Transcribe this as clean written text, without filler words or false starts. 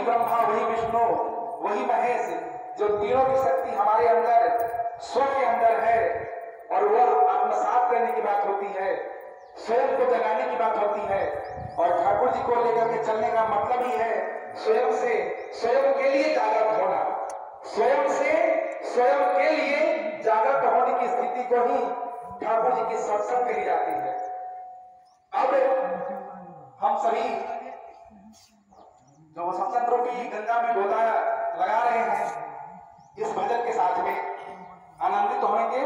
ब्रह्मा, वही विष्णु, वही महेश, जो तीनों की शक्ति हमारे अंदर स्व के अंदर है, और वह आत्मसात करने की बात होती है, स्वयं को जगाने की बात होती है। और ठाकुर जी को लेकर के चलने का मतलब ही है स्वयं से स्वयं के लिए जागृत होना, स्वयं से स्वयं के लिए जागृत होने की स्थिति को ही ठाकुर जी की सत्संग कही जाती है। अब हम सभी जो सत्संग रूपी गंगा में गोता लगा रहे हैं, इस भजन के साथ में आनंदित होंगे।